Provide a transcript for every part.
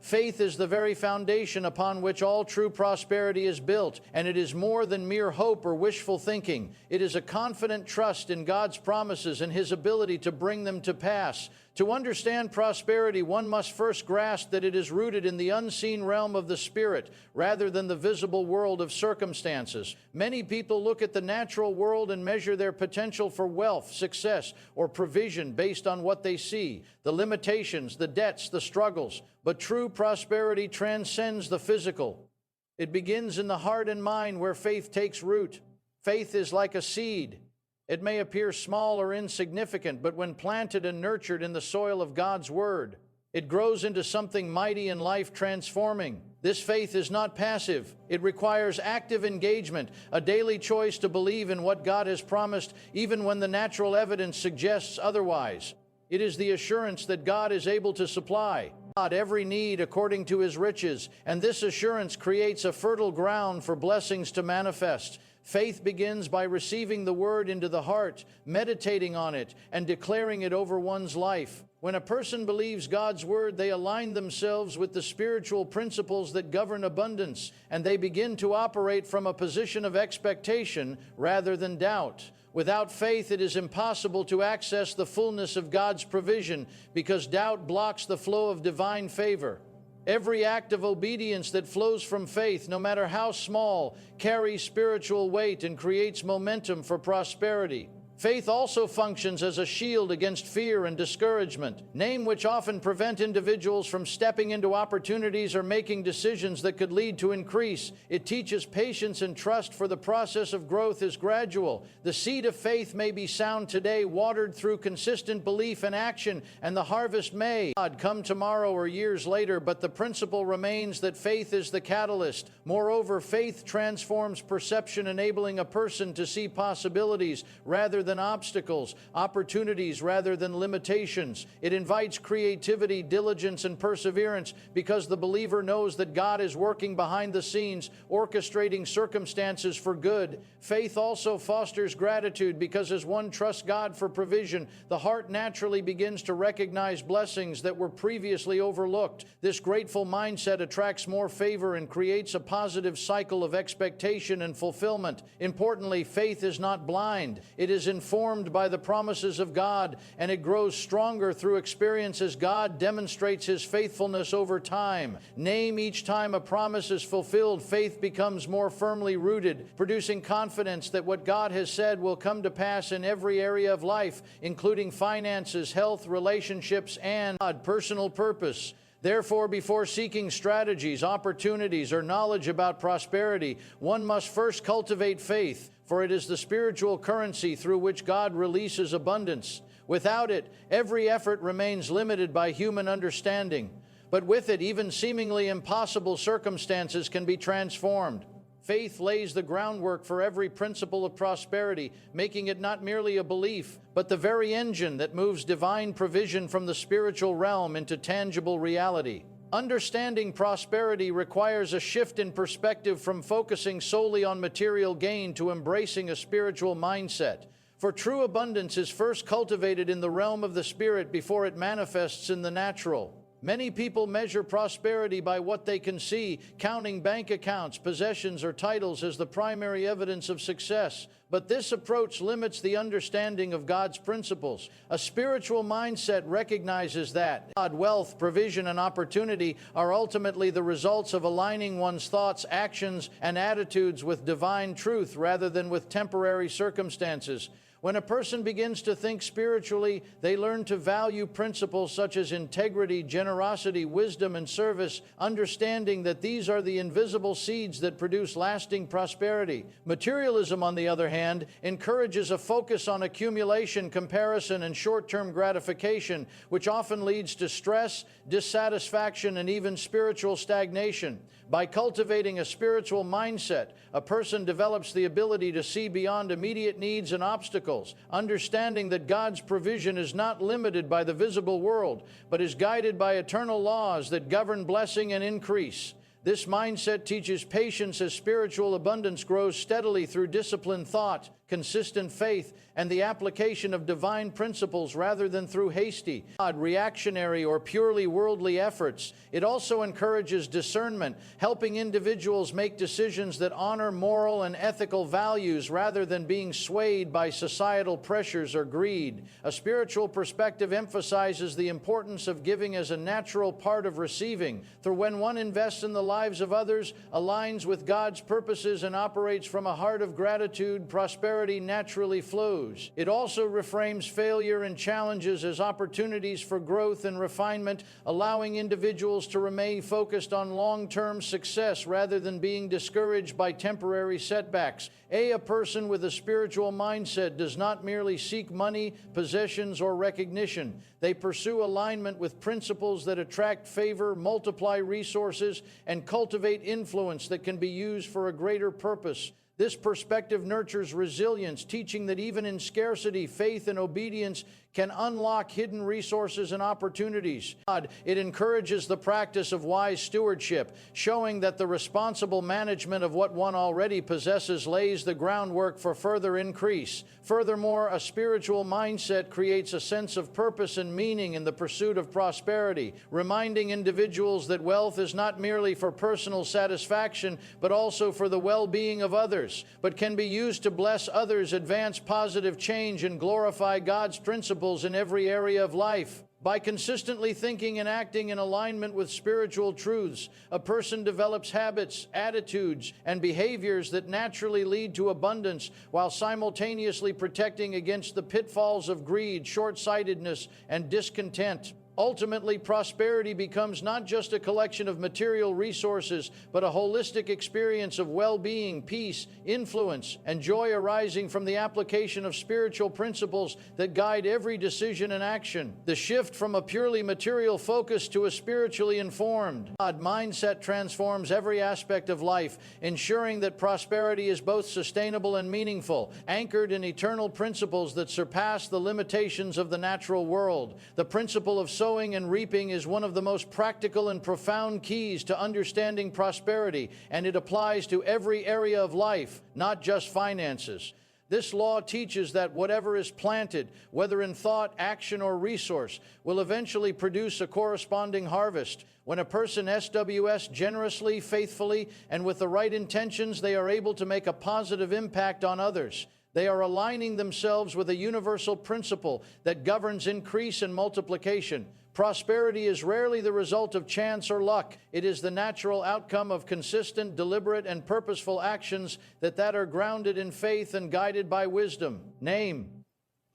Faith is the very foundation upon which all true prosperity is built, and it is more than mere hope or wishful thinking. It is a confident trust in God's promises and His ability to bring them to pass. To understand prosperity, one must first grasp that it is rooted in the unseen realm of the Spirit rather than the visible world of circumstances. Many people look at the natural world and measure their potential for wealth, success, or provision based on what they see, the limitations, the debts, the struggles. But true prosperity transcends the physical. It begins in the heart and mind where faith takes root. Faith is like a seed. It may appear small or insignificant, but when planted and nurtured in the soil of God's Word, it grows into something mighty and life-transforming. This faith is not passive. It requires active engagement, a daily choice to believe in what God has promised, even when the natural evidence suggests otherwise. It is the assurance that God is able to supply every need according to His riches, and this assurance creates a fertile ground for blessings to manifest. Faith begins by receiving the Word into the heart, meditating on it, and declaring it over one's life. When a person believes God's Word, they align themselves with the spiritual principles that govern abundance, and they begin to operate from a position of expectation rather than doubt. Without faith, it is impossible to access the fullness of God's provision because doubt blocks the flow of divine favor. Every act of obedience that flows from faith, no matter how small, carries spiritual weight and creates momentum for prosperity. Faith also functions as a shield against fear and discouragement, which often prevent individuals from stepping into opportunities or making decisions that could lead to increase. It teaches patience and trust, for the process of growth is gradual. The seed of faith may be sown today, watered through consistent belief and action, and the harvest may come tomorrow or years later, but the principle remains that faith is the catalyst. Moreover, faith transforms perception, enabling a person to see possibilities rather than obstacles, opportunities rather than limitations. It invites creativity, diligence, and perseverance because the believer knows that God is working behind the scenes, orchestrating circumstances for good. Faith also fosters gratitude because as one trusts God for provision, the heart naturally begins to recognize blessings that were previously overlooked. This grateful mindset attracts more favor and creates a positive cycle of expectation and fulfillment. Importantly, faith is not blind. It is informed by the promises of God, and it grows stronger through experience as God demonstrates His faithfulness over time. Each time a promise is fulfilled, faith becomes more firmly rooted, producing confidence that what God has said will come to pass in every area of life, including finances, health, relationships, and personal purpose. Therefore, before seeking strategies, opportunities, or knowledge about prosperity, one must first cultivate faith, for it is the spiritual currency through which God releases abundance. Without it, every effort remains limited by human understanding. But with it, even seemingly impossible circumstances can be transformed. Faith lays the groundwork for every principle of prosperity, making it not merely a belief, but the very engine that moves divine provision from the spiritual realm into tangible reality. Understanding prosperity requires a shift in perspective from focusing solely on material gain to embracing a spiritual mindset. For true abundance is first cultivated in the realm of the Spirit before it manifests in the natural. Many people measure prosperity by what they can see, counting bank accounts, possessions, or titles as the primary evidence of success. But this approach limits the understanding of God's principles. A spiritual mindset recognizes that wealth, provision, and opportunity are ultimately the results of aligning one's thoughts, actions, and attitudes with divine truth rather than with temporary circumstances. When a person begins to think spiritually, they learn to value principles such as integrity, generosity, wisdom, and service, understanding that these are the invisible seeds that produce lasting prosperity. Materialism, on the other hand, encourages a focus on accumulation, comparison, and short-term gratification, which often leads to stress, dissatisfaction, and even spiritual stagnation. By cultivating a spiritual mindset, a person develops the ability to see beyond immediate needs and obstacles, understanding that God's provision is not limited by the visible world, but is guided by eternal laws that govern blessing and increase. This mindset teaches patience as spiritual abundance grows steadily through disciplined thought, consistent faith, and the application of divine principles rather than through hasty, reactionary, or purely worldly efforts. It also encourages discernment, helping individuals make decisions that honor moral and ethical values rather than being swayed by societal pressures or greed. A spiritual perspective emphasizes the importance of giving as a natural part of receiving, for when one invests in the lives of others, aligns with God's purposes, and operates from a heart of gratitude, prosperity naturally flows. It also reframes failure and challenges as opportunities for growth and refinement, allowing individuals to remain focused on long-term success rather than being discouraged by temporary setbacks. A person with a spiritual mindset does not merely seek money, possessions, or recognition. They pursue alignment with principles that attract favor, multiply resources, and cultivate influence that can be used for a greater purpose. This perspective nurtures resilience, teaching that even in scarcity, faith and obedience can unlock hidden resources and opportunities. It encourages the practice of wise stewardship, showing that the responsible management of what one already possesses lays the groundwork for further increase. Furthermore, a spiritual mindset creates a sense of purpose and meaning in the pursuit of prosperity, reminding individuals that wealth is not merely for personal satisfaction, but also for the well-being of others, but can be used to bless others, advance positive change, and glorify God's principles in every area of life. By consistently thinking and acting in alignment with spiritual truths, a person develops habits, attitudes, and behaviors that naturally lead to abundance, while simultaneously protecting against the pitfalls of greed, short-sightedness, and discontent. Ultimately, prosperity becomes not just a collection of material resources, but a holistic experience of well-being, peace, influence, and joy arising from the application of spiritual principles that guide every decision and action. The shift from a purely material focus to a spiritually informed mindset transforms every aspect of life, ensuring that prosperity is both sustainable and meaningful, anchored in eternal principles that surpass the limitations of the natural world. The principle of sowing and reaping is one of the most practical and profound keys to understanding prosperity, and it applies to every area of life, not just finances. This law teaches that whatever is planted, whether in thought, action, or resource, will eventually produce a corresponding harvest. When a person SWS generously, faithfully, and with the right intentions, they are able to make a positive impact on others. They are aligning themselves with a universal principle that governs increase and multiplication. Prosperity is rarely the result of chance or luck. It is the natural outcome of consistent, deliberate, and purposeful actions that are grounded in faith and guided by wisdom. Name.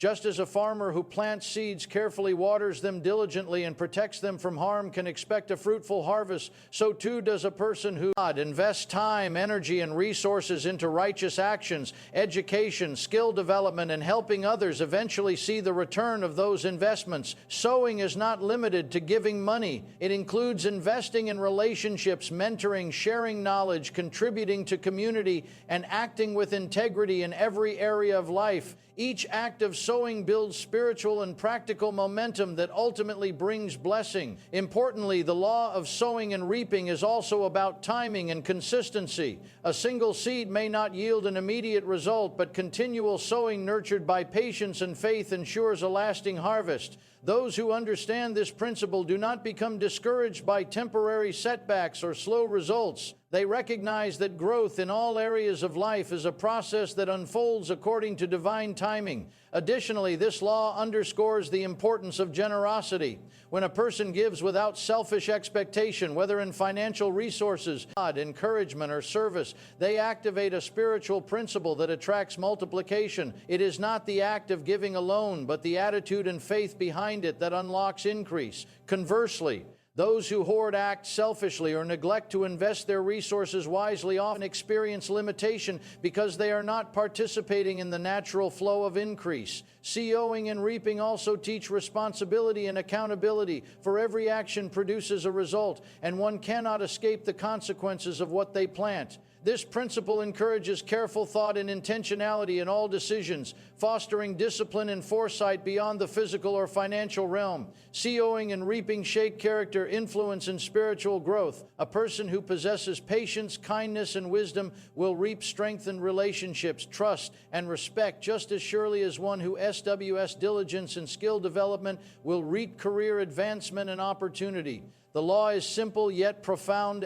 Just as a farmer who plants seeds carefully waters them diligently and protects them from harm can expect a fruitful harvest, so too does a person who invests time, energy, and resources into righteous actions, education, skill development, and helping others eventually see the return of those investments. Sowing is not limited to giving money. It includes investing in relationships, mentoring, sharing knowledge, contributing to community, and acting with integrity in every area of life. Each act of sowing builds spiritual and practical momentum that ultimately brings blessing. Importantly, the law of sowing and reaping is also about timing and consistency. A single seed may not yield an immediate result, but continual sowing nurtured by patience and faith ensures a lasting harvest. Those who understand this principle do not become discouraged by temporary setbacks or slow results. They recognize that growth in all areas of life is a process that unfolds according to divine timing. Additionally, this law underscores the importance of generosity. When a person gives without selfish expectation, whether in financial resources, encouragement, or service, they activate a spiritual principle that attracts multiplication. It is not the act of giving alone, but the attitude and faith behind it that unlocks increase. Conversely, those who hoard, act selfishly, or neglect to invest their resources wisely often experience limitation because they are not participating in the natural flow of increase. Sowing and reaping also teach responsibility and accountability, for every action produces a result, and one cannot escape the consequences of what they plant. This principle encourages careful thought and intentionality in all decisions, fostering discipline and foresight beyond the physical or financial realm. Sowing and reaping shape character, influence, and spiritual growth. A person who possesses patience, kindness, and wisdom will reap strengthened relationships, trust, and respect just as surely as one who SWS diligence and skill development will reap career advancement and opportunity. The law is simple yet profound.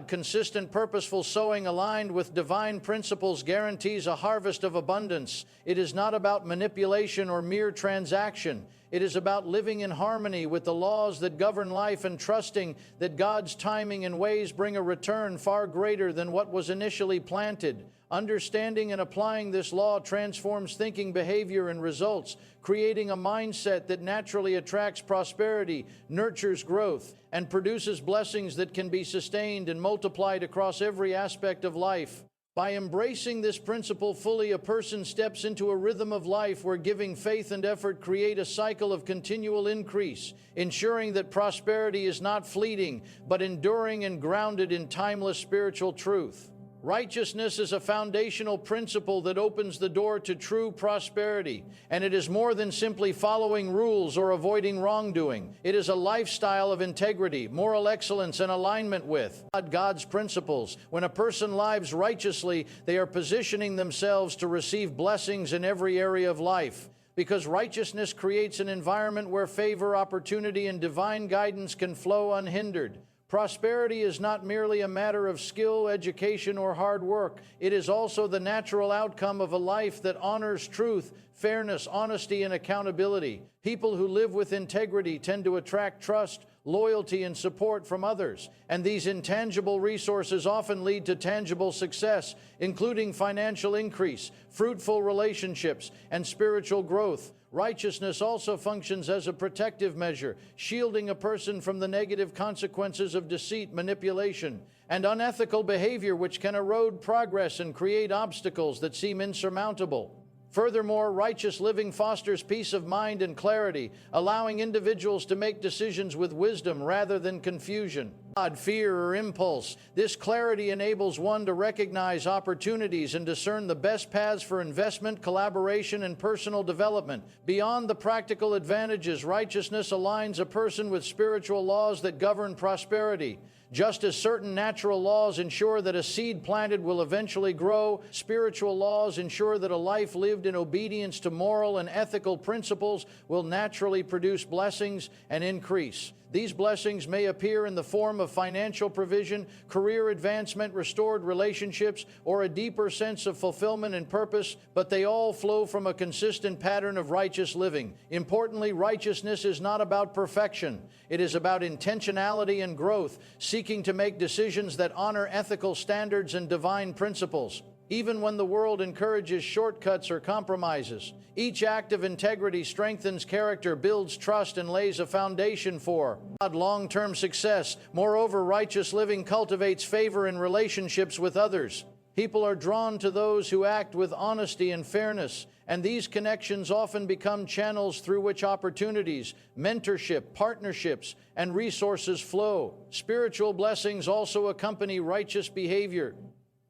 Consistent, purposeful sowing aligned with divine principles guarantees a harvest of abundance. It is not about manipulation or mere transaction. It is about living in harmony with the laws that govern life and trusting that God's timing and ways bring a return far greater than what was initially planted. Understanding and applying this law transforms thinking, behavior, and results, creating a mindset that naturally attracts prosperity, nurtures growth, and produces blessings that can be sustained and multiplied across every aspect of life. By embracing this principle fully, a person steps into a rhythm of life where giving, faith, and effort create a cycle of continual increase, ensuring that prosperity is not fleeting, but enduring and grounded in timeless spiritual truth. Righteousness is a foundational principle that opens the door to true prosperity, and it is more than simply following rules or avoiding wrongdoing. It is a lifestyle of integrity, moral excellence, and alignment with God's principles. When a person lives righteously, they are positioning themselves to receive blessings in every area of life. Because righteousness creates an environment where favor, opportunity, and divine guidance can flow unhindered. Prosperity is not merely a matter of skill, education, or hard work. It is also the natural outcome of a life that honors truth, fairness, honesty, and accountability. People who live with integrity tend to attract trust, loyalty, and support from others. And these intangible resources often lead to tangible success, including financial increase, fruitful relationships, and spiritual growth. Righteousness also functions as a protective measure, shielding a person from the negative consequences of deceit, manipulation, and unethical behavior, which can erode progress and create obstacles that seem insurmountable. Furthermore, righteous living fosters peace of mind and clarity, allowing individuals to make decisions with wisdom rather than confusion, fear, or impulse. This clarity enables one to recognize opportunities and discern the best paths for investment, collaboration, and personal development. Beyond the practical advantages, righteousness aligns a person with spiritual laws that govern prosperity. Just as certain natural laws ensure that a seed planted will eventually grow, spiritual laws ensure that a life lived in obedience to moral and ethical principles will naturally produce blessings and increase. These blessings may appear in the form of financial provision, career advancement, restored relationships, or a deeper sense of fulfillment and purpose, but they all flow from a consistent pattern of righteous living. Importantly, righteousness is not about perfection. It is about intentionality and growth, seeking to make decisions that honor ethical standards and divine principles. Even when the world encourages shortcuts or compromises, each act of integrity strengthens character, builds trust, and lays a foundation for long-term success. Moreover, righteous living cultivates favor in relationships with others. People are drawn to those who act with honesty and fairness, and these connections often become channels through which opportunities, mentorship, partnerships, and resources flow. Spiritual blessings also accompany righteous behavior.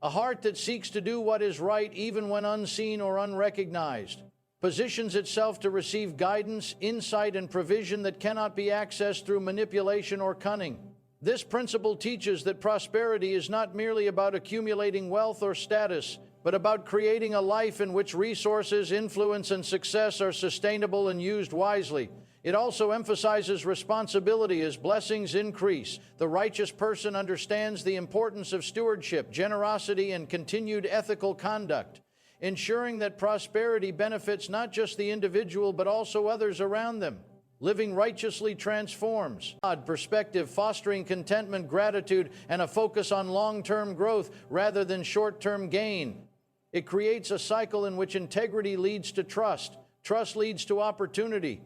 A heart that seeks to do what is right even when unseen or unrecognized positions itself to receive guidance, insight, and provision that cannot be accessed through manipulation or cunning. This principle teaches that prosperity is not merely about accumulating wealth or status, but about creating a life in which resources, influence, and success are sustainable and used wisely. It also emphasizes responsibility as blessings increase. The righteous person understands the importance of stewardship, generosity, and continued ethical conduct, ensuring that prosperity benefits not just the individual but also others around them. Living righteously transforms perspective, fostering contentment, gratitude, and a focus on long-term growth rather than short-term gain. It creates a cycle in which integrity leads to trust. Trust leads to opportunity.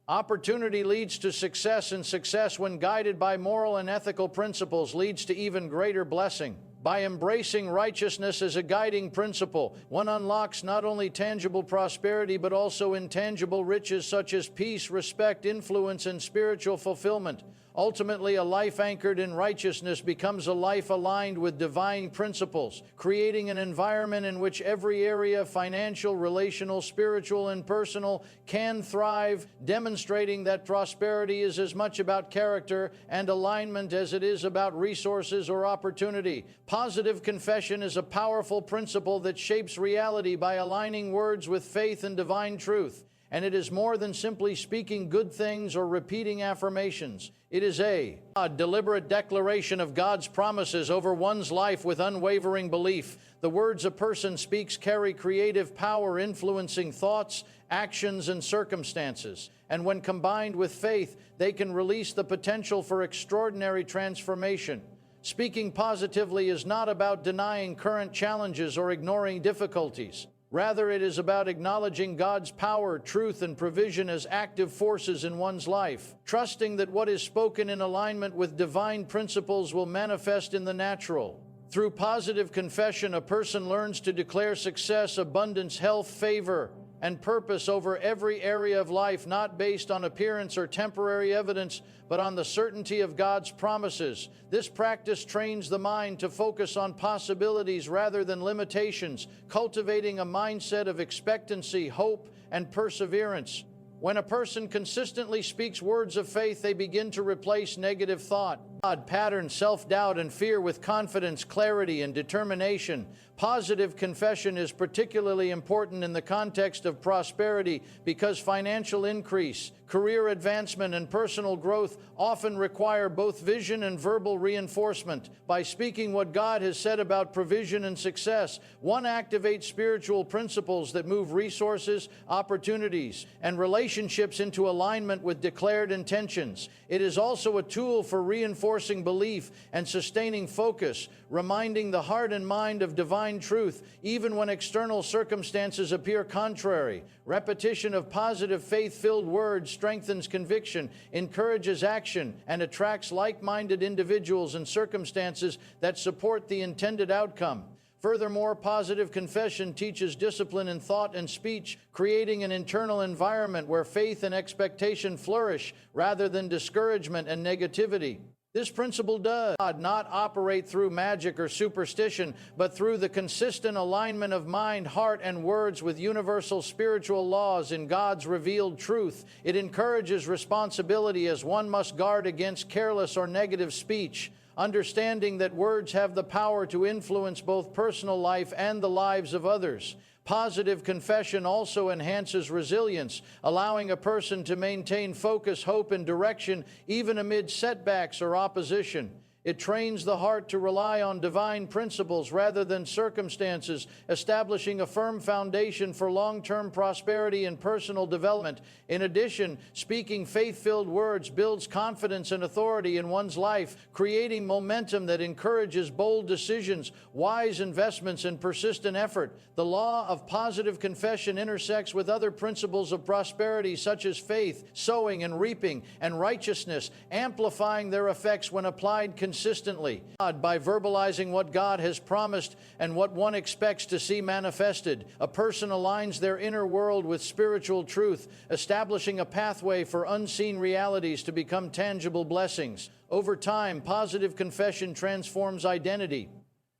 Opportunity leads to success, and success, when guided by moral and ethical principles, leads to even greater blessing. By embracing righteousness as a guiding principle, one unlocks not only tangible prosperity but also intangible riches such as peace, respect, influence, and spiritual fulfillment. Ultimately, a life anchored in righteousness becomes a life aligned with divine principles, creating an environment in which every area, financial, relational, spiritual, and personal, can thrive, demonstrating that prosperity is as much about character and alignment as it is about resources or opportunity. Positive confession is a powerful principle that shapes reality by aligning words with faith and divine truth. And it is more than simply speaking good things or repeating affirmations. It is a deliberate declaration of God's promises over one's life with unwavering belief. The words a person speaks carry creative power, influencing thoughts, actions, and circumstances. And when combined with faith, they can release the potential for extraordinary transformation. Speaking positively is not about denying current challenges or ignoring difficulties. Rather, it is about acknowledging God's power, truth, and provision as active forces in one's life, trusting that what is spoken in alignment with divine principles will manifest in the natural. Through positive confession, a person learns to declare success, abundance, health, favor, and purpose over every area of life, not based on appearance or temporary evidence, but on the certainty of God's promises. This practice trains the mind to focus on possibilities rather than limitations, cultivating a mindset of expectancy, hope, and perseverance. When a person consistently speaks words of faith, they begin to replace negative thought, patterns, self-doubt, and fear with confidence, clarity, and determination. Positive confession is particularly important in the context of prosperity because financial increase, career advancement, and personal growth often require both vision and verbal reinforcement. By speaking what God has said about provision and success, one activates spiritual principles that move resources, opportunities, and relationships into alignment with declared intentions. It is also a tool for reinforcing belief and sustaining focus, reminding the heart and mind of divine truth, even when external circumstances appear contrary. Repetition of positive, faith-filled words strengthens conviction, encourages action, and attracts like-minded individuals and circumstances that support the intended outcome. Furthermore, positive confession teaches discipline in thought and speech, creating an internal environment where faith and expectation flourish rather than discouragement and negativity. This principle does not operate through magic or superstition, but through the consistent alignment of mind, heart, and words with universal spiritual laws in God's revealed truth. It encourages responsibility as one must guard against careless or negative speech, understanding that words have the power to influence both personal life and the lives of others. Positive confession also enhances resilience, allowing a person to maintain focus, hope, and direction even amid setbacks or opposition. It trains the heart to rely on divine principles rather than circumstances, establishing a firm foundation for long-term prosperity and personal development. In addition, speaking faith-filled words builds confidence and authority in one's life, creating momentum that encourages bold decisions, wise investments, and persistent effort. The law of positive confession intersects with other principles of prosperity such as faith, sowing, and reaping, and righteousness, amplifying their effects when applied consistently. By verbalizing what God has promised and what one expects to see manifested, a person aligns their inner world with spiritual truth, establishing a pathway for unseen realities to become tangible blessings. Over time, positive confession transforms identity,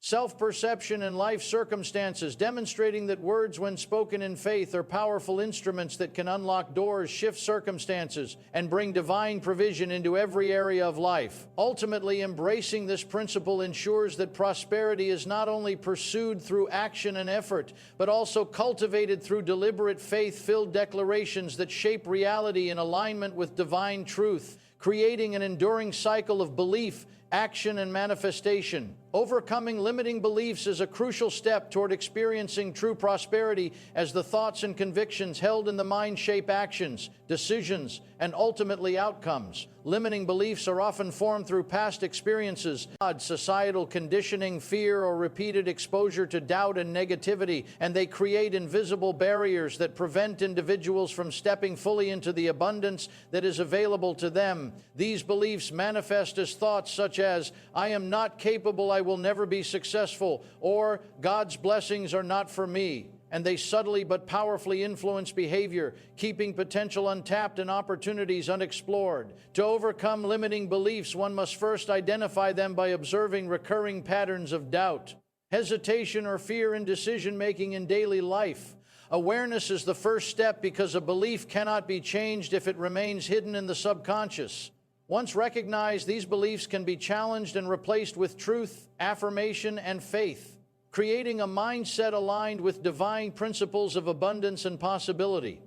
self-perception, and life circumstances, demonstrating that words, when spoken in faith, are powerful instruments that can unlock doors, shift circumstances, and bring divine provision into every area of life. Ultimately, embracing this principle ensures that prosperity is not only pursued through action and effort, but also cultivated through deliberate faith-filled declarations that shape reality in alignment with divine truth, creating an enduring cycle of belief, action, and manifestation. Overcoming limiting beliefs is a crucial step toward experiencing true prosperity, as the thoughts and convictions held in the mind shape actions, decisions, and ultimately outcomes. Limiting beliefs are often formed through past experiences, societal conditioning, fear, or repeated exposure to doubt and negativity, and they create invisible barriers that prevent individuals from stepping fully into the abundance that is available to them. These beliefs manifest as thoughts such as, "I am not capable, I will never be successful," or "God's blessings are not for me." and they subtly but powerfully influence behavior, keeping potential untapped and opportunities unexplored. To overcome limiting beliefs, one must first identify them by observing recurring patterns of doubt, hesitation, or fear in decision-making in daily life. Awareness is the first step because a belief cannot be changed if it remains hidden in the subconscious. Once recognized, these beliefs can be challenged and replaced with truth, affirmation, and faith, creating a mindset aligned with divine principles of abundance and possibility.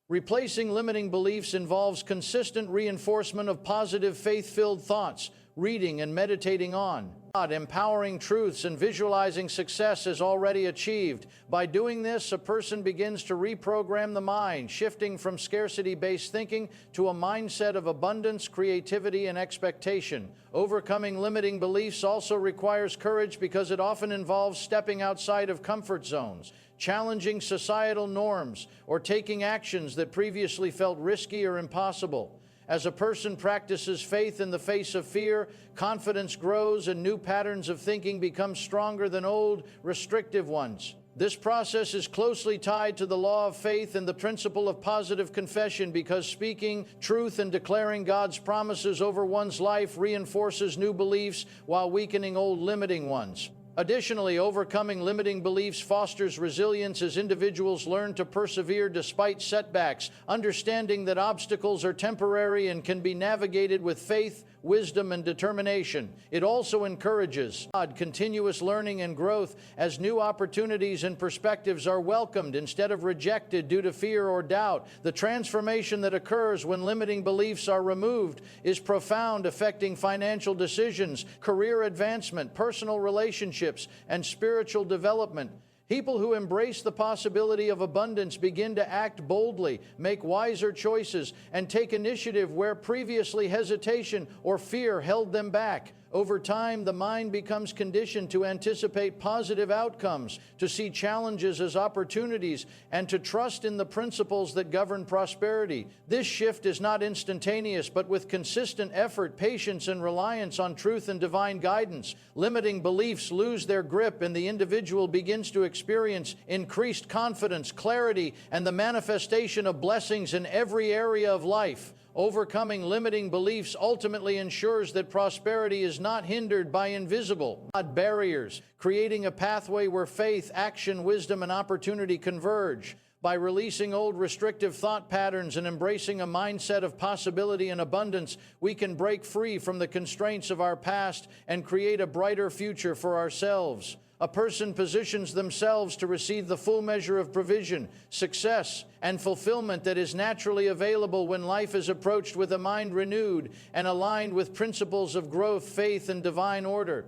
Replacing limiting beliefs involves consistent reinforcement of positive faith-filled thoughts, reading and meditating on God, empowering truths, and visualizing success as already achieved. By doing this, a person begins to reprogram the mind, shifting from scarcity-based thinking to a mindset of abundance, creativity, and expectation. Overcoming limiting beliefs also requires courage because it often involves stepping outside of comfort zones, challenging societal norms, or taking actions that previously felt risky or impossible. As a person practices faith in the face of fear, confidence grows and new patterns of thinking become stronger than old, restrictive ones. This process is closely tied to the law of faith and the principle of positive confession because speaking truth and declaring God's promises over one's life reinforces new beliefs while weakening old limiting ones. Additionally, overcoming limiting beliefs fosters resilience as individuals learn to persevere despite setbacks, understanding that obstacles are temporary and can be navigated with faith, wisdom, and determination. It also encourages continuous learning and growth as new opportunities and perspectives are welcomed instead of rejected due to fear or doubt. The transformation that occurs when limiting beliefs are removed is profound, affecting financial decisions, career advancement, personal relationships, and spiritual development. People who embrace the possibility of abundance begin to act boldly, make wiser choices, and take initiative where previously hesitation or fear held them back. Over time, the mind becomes conditioned to anticipate positive outcomes, to see challenges as opportunities, and to trust in the principles that govern prosperity. This shift is not instantaneous, but with consistent effort, patience, and reliance on truth and divine guidance, limiting beliefs lose their grip and the individual begins to experience increased confidence, clarity, and the manifestation of blessings in every area of life. Overcoming limiting beliefs ultimately ensures that prosperity is not hindered by invisible barriers, creating a pathway where faith, action, wisdom, and opportunity converge. By releasing old restrictive thought patterns and embracing a mindset of possibility and abundance, we can break free from the constraints of our past and create a brighter future for ourselves. A person positions themselves to receive the full measure of provision, success, and fulfillment that is naturally available when life is approached with a mind renewed and aligned with principles of growth, faith, and divine order.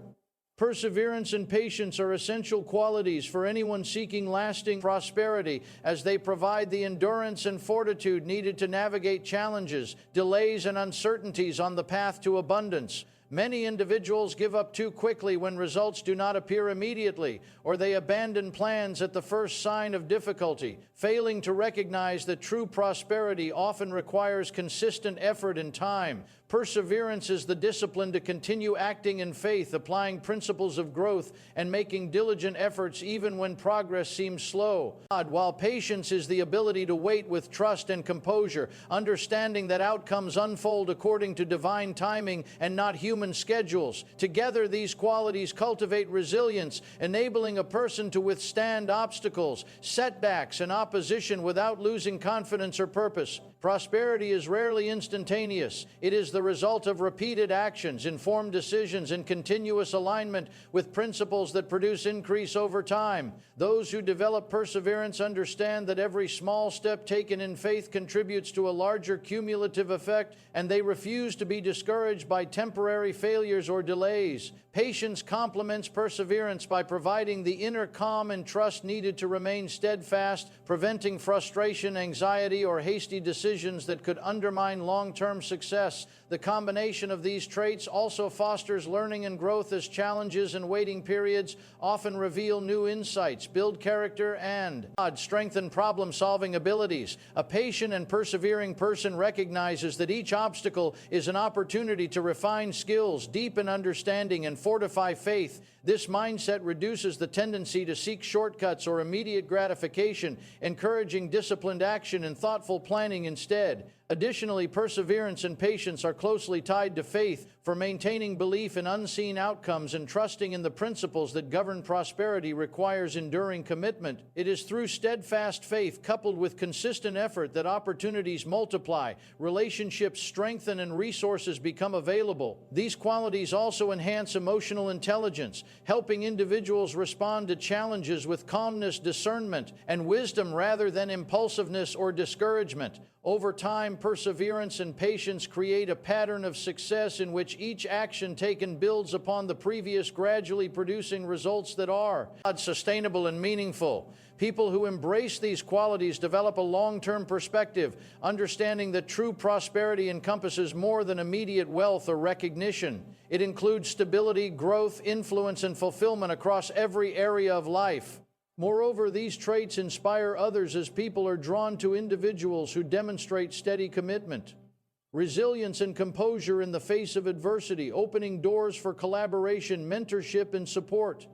Perseverance and patience are essential qualities for anyone seeking lasting prosperity, as they provide the endurance and fortitude needed to navigate challenges, delays, and uncertainties on the path to abundance. Many individuals give up too quickly when results do not appear immediately, or they abandon plans at the first sign of difficulty, failing to recognize that true prosperity often requires consistent effort and time. Perseverance is the discipline to continue acting in faith, applying principles of growth, and making diligent efforts even when progress seems slow. While patience is the ability to wait with trust and composure, understanding that outcomes unfold according to divine timing and not human schedules. Together, these qualities cultivate resilience, enabling a person to withstand obstacles, setbacks, and opposition without losing confidence or purpose. Prosperity is rarely instantaneous. It is the result of repeated actions, informed decisions, and continuous alignment with principles that produce increase over time. Those who develop perseverance understand that every small step taken in faith contributes to a larger cumulative effect, and they refuse to be discouraged by temporary failures or delays. Patience complements perseverance by providing the inner calm and trust needed to remain steadfast, preventing frustration, anxiety, or hasty decisions decisions that could undermine long-term success. The combination of these traits also fosters learning and growth, as challenges and waiting periods often reveal new insights, build character, and strengthen problem-solving abilities. A patient and persevering person recognizes that each obstacle is an opportunity to refine skills, deepen understanding, and fortify faith. This mindset reduces the tendency to seek shortcuts or immediate gratification, encouraging disciplined action and thoughtful planning instead. Additionally, perseverance and patience are closely tied to faith, for maintaining belief in unseen outcomes and trusting in the principles that govern prosperity requires enduring commitment. It is through steadfast faith coupled with consistent effort that opportunities multiply, relationships strengthen, and resources become available. These qualities also enhance emotional intelligence, helping individuals respond to challenges with calmness, discernment, and wisdom rather than impulsiveness or discouragement. Over time, perseverance and patience create a pattern of success in which each action taken builds upon the previous, gradually producing results that are sustainable and meaningful. People who embrace these qualities develop a long-term perspective, understanding that true prosperity encompasses more than immediate wealth or recognition. It includes stability, growth, influence, and fulfillment across every area of life. Moreover, these traits inspire others as people are drawn to individuals who demonstrate steady commitment, resilience, and composure in the face of adversity, opening doors for collaboration, mentorship, and support.